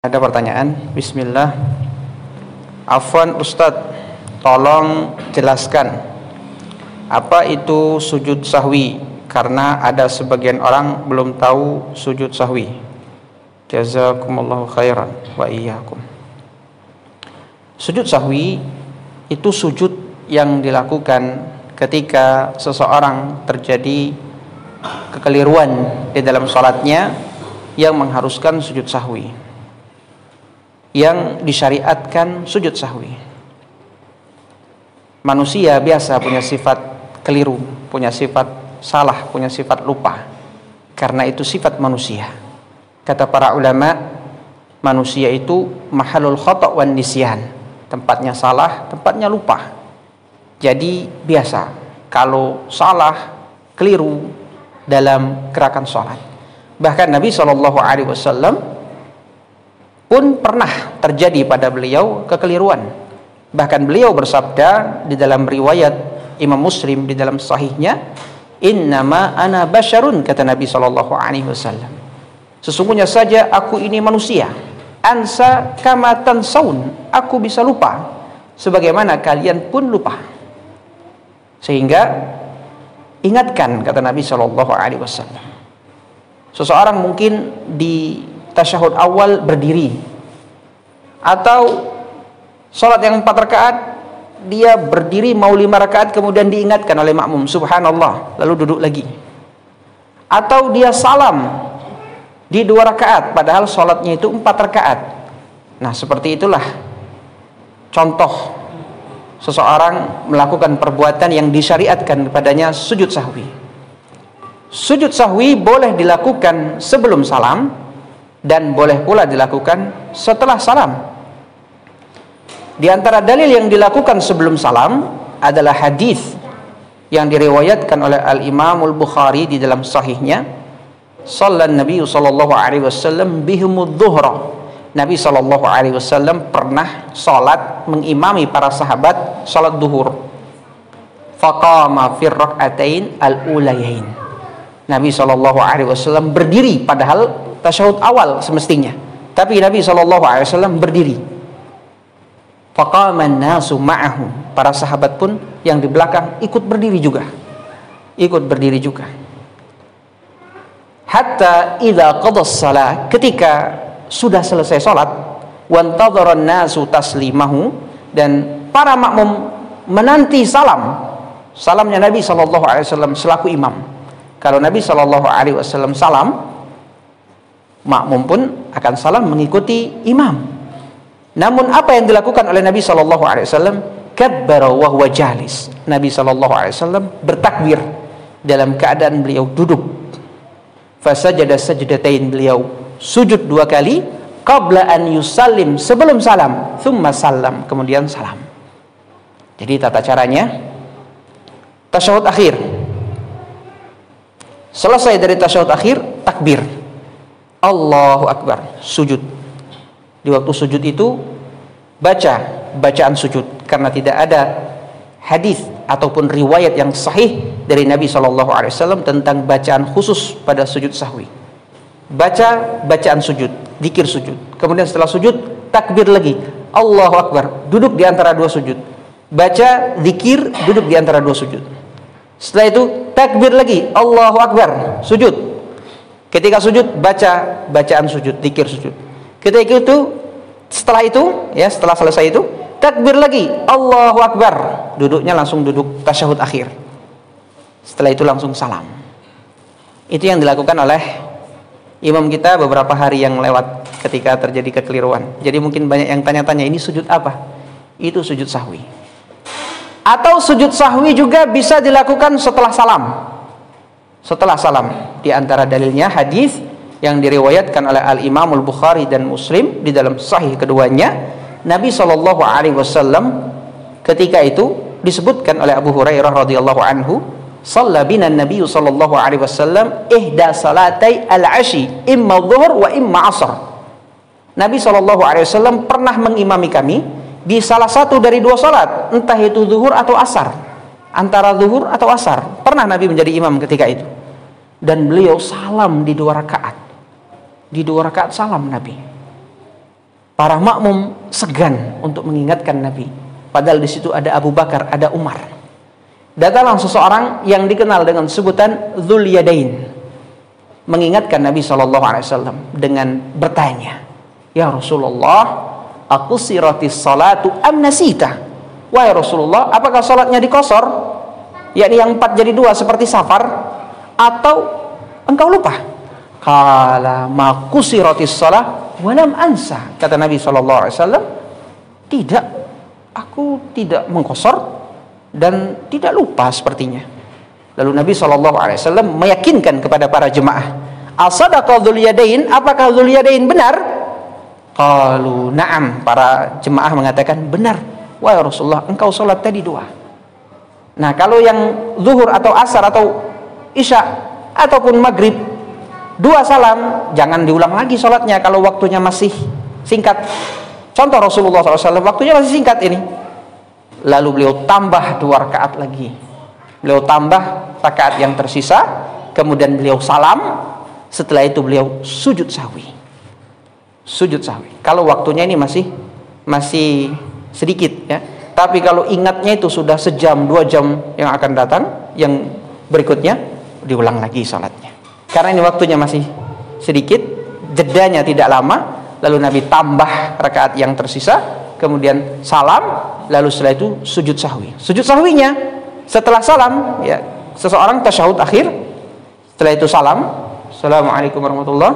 Ada pertanyaan. Bismillah. Afwan Ustadz, tolong jelaskan apa itu sujud sahwi, karena ada sebagian orang belum tahu sujud sahwi. Jazakumullahu khairan wa iyyakum. Sujud sahwi itu sujud yang dilakukan ketika seseorang terjadi kekeliruan di dalam salatnya yang mengharuskan sujud sahwi, yang disyariatkan sujud sahwi. Manusia biasa punya sifat keliru, punya sifat salah, punya sifat lupa. Karena itu sifat manusia. Kata para ulama, manusia itu mahalul khata' wan nisyan, tempatnya salah, tempatnya lupa. Jadi biasa kalau salah, keliru dalam gerakan sholat. Bahkan Nabi SAW pun pernah terjadi pada beliau kekeliruan. Bahkan beliau bersabda di dalam riwayat Imam Muslim di dalam sahihnya, "Innama ana basyarun," kata Nabi SAW. Sesungguhnya saja aku ini manusia. Ansa kama tansaun, aku bisa lupa sebagaimana kalian pun lupa. Sehingga ingatkan, kata Nabi SAW. Seseorang mungkin di tasyahud awal berdiri, atau sholat yang 4 rakaat dia berdiri mau 5 rakaat, kemudian diingatkan oleh makmum, subhanallah, lalu duduk lagi. Atau dia salam di 2 rakaat padahal sholatnya itu 4 rakaat. Nah, seperti itulah contoh seseorang melakukan perbuatan yang disyariatkan kepadanya sujud sahwi. Sujud sahwi boleh dilakukan sebelum salam dan boleh pula dilakukan setelah salam. Di antara dalil yang dilakukan sebelum salam adalah hadis yang diriwayatkan oleh Al-Imam Al-Bukhari di dalam sahihnya. Sallan Nabi sallallahu alaihi wasallam bihimudz zuhra. Nabi sallallahu alaihi wasallam pernah salat mengimami para sahabat salat zuhur. Faqama fi rak'atain al-ulayain. Nabi sallallahu alaihi wasallam berdiri padahal tasyahud awal semestinya, tapi Nabi SAW berdiri. Faqaman nasu ma'ahu, para sahabat pun yang di belakang ikut berdiri juga, hatta idza qada shalah, ketika sudah selesai salat, wantadhara nasu taslimahu, dan para makmum menanti salamnya Nabi SAW selaku imam. Kalau Nabi SAW salam, makmum pun akan salam mengikuti imam. Namun apa yang dilakukan oleh Nabi SAW? Kabbara wa huwa jalis. Nabi SAW bertakbir dalam keadaan beliau duduk. Fasajada sajdatain, beliau sujud 2 kali. Qabla an yusallim, sebelum salam. Thumma salam, kemudian salam. Jadi tata caranya, tasyahud akhir, selesai dari tasyahud akhir, takbir, Allahu Akbar, sujud. Di waktu sujud itu baca bacaan sujud, karena tidak ada hadis ataupun riwayat yang sahih dari Nabi SAW tentang bacaan khusus pada sujud sahwi. Baca bacaan sujud, zikir sujud. Kemudian setelah sujud takbir lagi, Allahu Akbar, duduk di antara 2 sujud. Baca zikir, duduk di antara 2 sujud. Setelah itu takbir lagi, Allahu Akbar, sujud. Ketika sujud baca bacaan sujud, zikir sujud. Ketika itu, setelah selesai itu takbir lagi, Allahu Akbar, duduknya langsung duduk tasyahud akhir. Setelah itu langsung salam. Itu yang dilakukan oleh imam kita beberapa hari yang lewat ketika terjadi kekeliruan. Jadi mungkin banyak yang tanya-tanya, ini sujud apa? Itu sujud sahwi. Atau sujud sahwi juga bisa dilakukan setelah salam. Setelah salam, di antara dalilnya hadis yang diriwayatkan oleh Al-Imam Al-Bukhari dan Muslim di dalam sahih keduanya. Nabi SAW ketika itu disebutkan oleh Abu Hurairah radhiyallahu anhu, shalla bina Nabi SAW ihda salatai al-ashi, imma dhuhur wa imma asar. Nabi SAW pernah mengimami kami di salah satu dari 2 salat, entah itu zuhur atau asar, antara zuhur atau asar. Pernah Nabi menjadi imam ketika itu, dan beliau salam di 2 rakaat. Di 2 rakaat salam Nabi. Para makmum segan untuk mengingatkan Nabi. Padahal di situ ada Abu Bakar, ada Umar. Datanglah seseorang yang dikenal dengan sebutan Dzul Yadain, mengingatkan Nabi SAW dengan bertanya, "Ya Rasulullah, aqsiratis salatu am nasita?" Wahai Rasulullah, apakah salatnya dikosor, yakni yang 4 jadi 2 seperti safar, atau engkau lupa? Qala ma qusiratis shalah wa lam ansa. Kata Nabi SAW, tidak, aku tidak mengkosor dan tidak lupa sepertinya. Lalu Nabi SAW meyakinkan kepada para jemaah, "Asadaqa Dzul Yadain, apakah Dzul Yadain benar?" Qalu na'am. Para jemaah mengatakan, benar. Wahai Rasulullah, engkau sholat tadi 2. Nah, kalau yang zuhur atau asar atau isya ataupun maghrib 2 salam, jangan diulang lagi sholatnya kalau waktunya masih singkat. Contoh Rasulullah SAW, waktunya masih singkat ini. Lalu beliau tambah 2 rakaat lagi. Beliau tambah rakaat yang tersisa, kemudian beliau salam. Setelah itu beliau sujud sahwi. Sujud sahwi. Kalau waktunya ini masih sedikit ya. Tapi kalau ingatnya itu sudah sejam, 2 jam yang akan datang, yang berikutnya diulang lagi sholatnya. Karena ini waktunya masih sedikit, jedanya tidak lama, lalu Nabi tambah rakaat yang tersisa, kemudian salam, lalu setelah itu sujud sahwi. Sujud sahwinya setelah salam, ya, seseorang tasyahud akhir, setelah itu salam, Assalamualaikum warahmatullahi,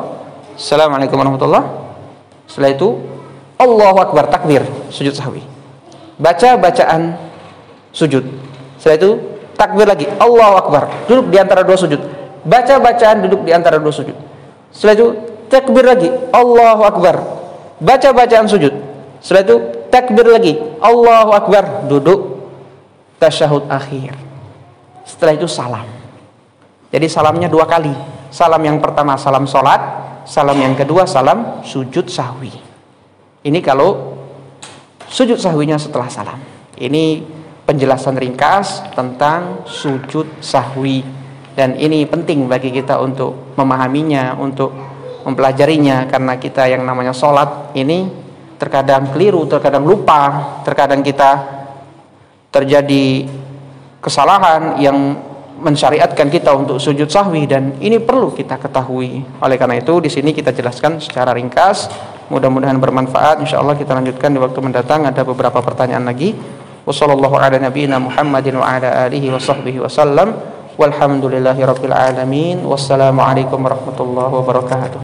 Assalamualaikum warahmatullahi. Setelah itu Allahu Akbar, takbir, sujud sahwi. Baca bacaan sujud. Setelah itu takbir lagi, Allahu Akbar, duduk di antara 2 sujud. Baca bacaan, duduk di antara 2 sujud. Setelah itu takbir lagi, Allahu Akbar, baca bacaan sujud. Setelah itu takbir lagi, Allahu Akbar, duduk tasyahud akhir. Setelah itu salam. Jadi salamnya 2 kali. Salam yang pertama salam sholat, salam yang kedua salam sujud sahwi. Ini kalau sujud sahwinya setelah salam. Ini penjelasan ringkas tentang sujud sahwi. Dan ini penting bagi kita untuk memahaminya, untuk mempelajarinya, karena kita yang namanya sholat ini terkadang keliru, terkadang lupa, terkadang kita terjadi kesalahan yang mensyariatkan kita untuk sujud sahwi, dan ini perlu kita ketahui. Oleh karena itu di sini kita jelaskan secara ringkas, mudah-mudahan bermanfaat. Insyaallah kita lanjutkan di waktu mendatang, ada beberapa pertanyaan lagi. Wassallallahu ala nabiyina Muhammadin wa ala alihi wa sahbihi wasallam. Walhamdulillahirabbil alamin. Wassalamualaikum warahmatullahi wabarakatuh.